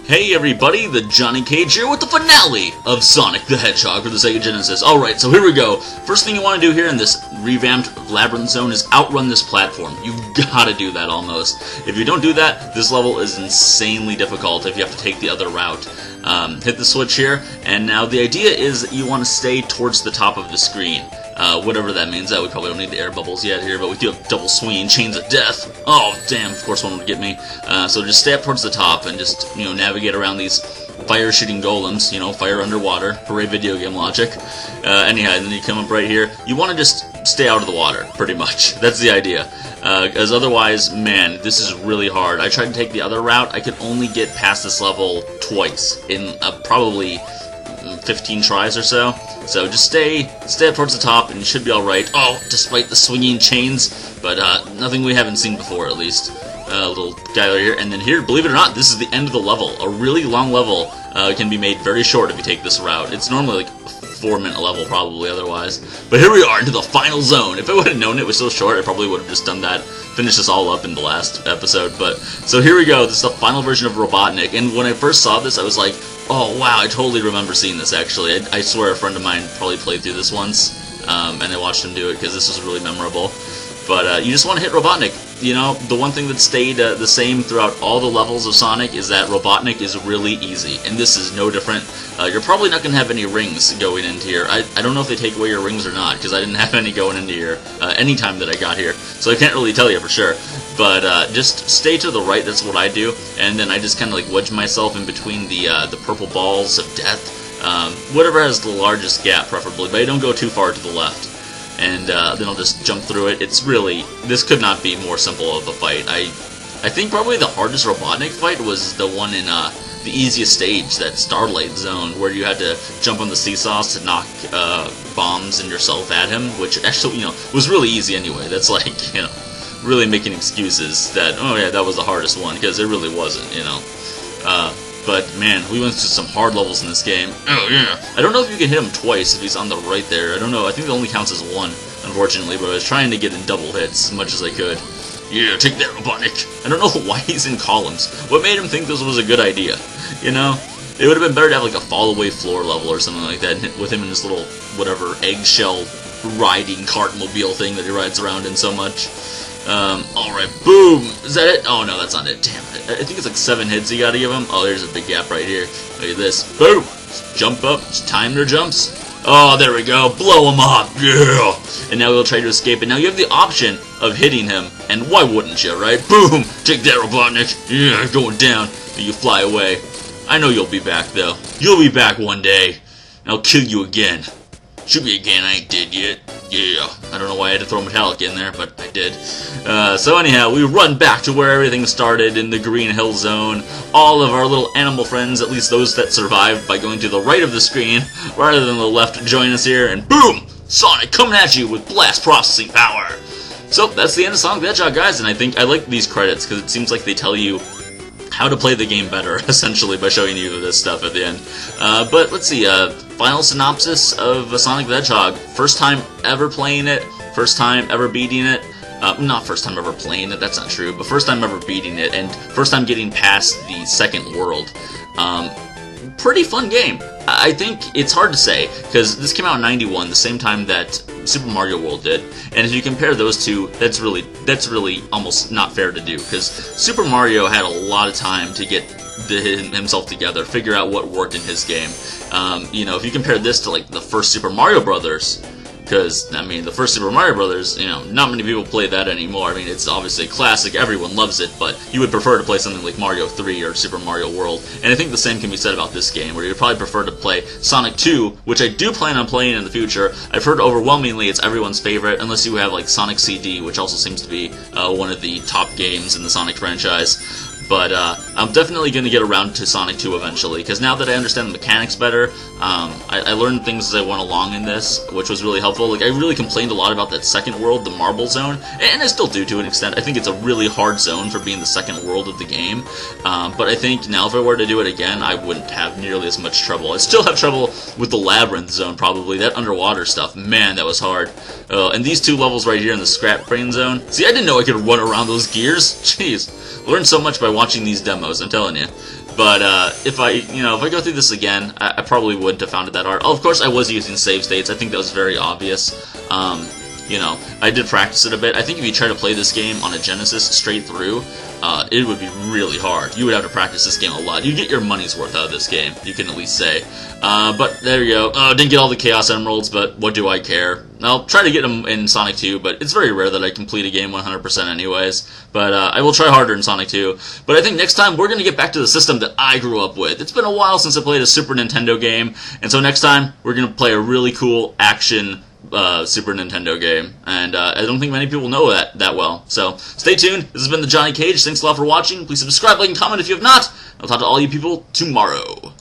Hey everybody, the Johnny Cage here with the finale of Sonic the Hedgehog for the Sega Genesis. Alright, so here we go. First thing you want to do here in this revamped Labyrinth Zone is outrun this platform. You've gotta do that almost. If you don't do that, this level is insanely difficult if you have to take the other route. Hit the switch here, and now the idea is you want to stay towards the top of the screen. Whatever that means. We probably don't need the air bubbles yet here, but we do have double swinging chains of death. Oh, damn, of course one would get me. So just stay up towards the top and just, navigate around these fire-shooting golems, fire underwater. Hooray, video game logic. Anyhow, and then you come up right here. You want to just stay out of the water, pretty much. That's the idea. Because otherwise, man, this is really hard. I tried to take the other route. I could only get past this level twice in probably 15 tries or so. So just stay up towards the top and you should be alright. Oh, despite the swinging chains, but nothing we haven't seen before at least. Little guy right here, and then here, believe it or not, this is the end of the level. A really long level can be made very short if you take this route. It's normally like a 4-minute level probably otherwise. But here we are into the final zone. If I would have known it was so short, I probably would have just done that, finished this all up in the last episode. But so here we go. This is the final version of Robotnik, and when I first saw this, I was like, oh wow, I totally remember seeing this actually. I swear a friend of mine probably played through this once, and I watched him do it because this was really memorable. But you just want to hit Robotnik. The one thing that stayed the same throughout all the levels of Sonic is that Robotnik is really easy, and this is no different. You're probably not going to have any rings going into here. I don't know if they take away your rings or not, because I didn't have any going into here any time that I got here, so I can't really tell you for sure. But just stay to the right, that's what I do, and then I just kind of like wedge myself in between the purple balls of death, whatever has the largest gap preferably, but I don't go too far to the left. And then I'll just jump through it. It's really, this could not be more simple of a fight. I think probably the hardest Robotnik fight was the one in the easiest stage, that Starlight Zone, where you had to jump on the seesaws to knock bombs and yourself at him, which actually, was really easy anyway. That's like, really making excuses that, oh yeah, that was the hardest one, because it really wasn't, But man, we went through some hard levels in this game. Oh yeah. I don't know if you can hit him twice if he's on the right there. I don't know. I think it only counts as one, unfortunately, but I was trying to get in double hits as much as I could. Yeah, take that, Robotnik. I don't know why he's in columns. What made him think this was a good idea? It would have been better to have like a fall-away floor level or something like that with him in this little, whatever, eggshell riding cartmobile thing that he rides around in so much. Alright, boom! Is that it? Oh no, that's not it. Damn it. I think it's like 7 hits you gotta give him. Oh, there's a big gap right here. Look at this. Boom! Jump up. Just time their jumps. Oh, there we go. Blow him up. Yeah! And now he'll try to escape. And now you have the option of hitting him. And why wouldn't you, right? Boom! Take that, Robotnik. Yeah, going down. And you fly away. I know you'll be back, though. You'll be back one day. And I'll kill you again. Shoot me again, I ain't dead yet. Yeah. I don't know why I had to throw Metallic in there, but I did. So anyhow, we run back to where everything started in the Green Hill Zone. All of our little animal friends, at least those that survived by going to the right of the screen, rather than the left, join us here, and boom! Sonic coming at you with blast processing power! So, that's the end of Sonic the Hedgehog, guys, and I like these credits, because it seems like they tell you how to play the game better, essentially, by showing you this stuff at the end. But let's see, final synopsis of Sonic the Hedgehog. First time ever playing it, first time ever beating it. Not first time ever playing it, that's not true, but first time ever beating it, and first time getting past the second world. Pretty fun game. I think it's hard to say, because this came out in '91, the same time that Super Mario World did, and if you compare those two, that's really almost not fair to do, because Super Mario had a lot of time to get himself together, figure out what worked in his game. If you compare this to like the first Super Mario Brothers, because, the first Super Mario Brothers, not many people play that anymore. It's obviously a classic, everyone loves it, but you would prefer to play something like Mario 3 or Super Mario World. And I think the same can be said about this game, where you'd probably prefer to play Sonic 2, which I do plan on playing in the future. I've heard overwhelmingly it's everyone's favorite, unless you have like Sonic CD, which also seems to be one of the top games in the Sonic franchise. But I'm definitely going to get around to Sonic 2 eventually, because now that I understand the mechanics better, I learned things as I went along in this, which was really helpful. Like, I really complained a lot about that second world, the Marble Zone, and I still do to an extent. I think it's a really hard zone for being the second world of the game, but I think now if I were to do it again, I wouldn't have nearly as much trouble. I'd still have trouble with the Labyrinth Zone, probably. That underwater stuff, man, that was hard. And these two levels right here in the Scrap Brain Zone, see, I didn't know I could run around those gears. Jeez. Learned so much by watching these demos, I'm telling you. But if I go through this again, I probably wouldn't have found it that hard. Oh, of course, I was using save states. I think that was very obvious. I did practice it a bit. I think if you try to play this game on a Genesis straight through, it would be really hard. You would have to practice this game a lot. You get your money's worth out of this game, you can at least say. But there you go. Didn't get all the Chaos Emeralds, but what do I care? I'll try to get them in Sonic 2, but it's very rare that I complete a game 100% anyways. But I will try harder in Sonic 2. But I think next time we're going to get back to the system that I grew up with. It's been a while since I played a Super Nintendo game, and so next time we're going to play a really cool action Super Nintendo game, and I don't think many people know that well. So stay tuned. This has been the Johnny Cage. Thanks a lot for watching. Please subscribe, like, and comment if you have not. I'll talk to all you people tomorrow.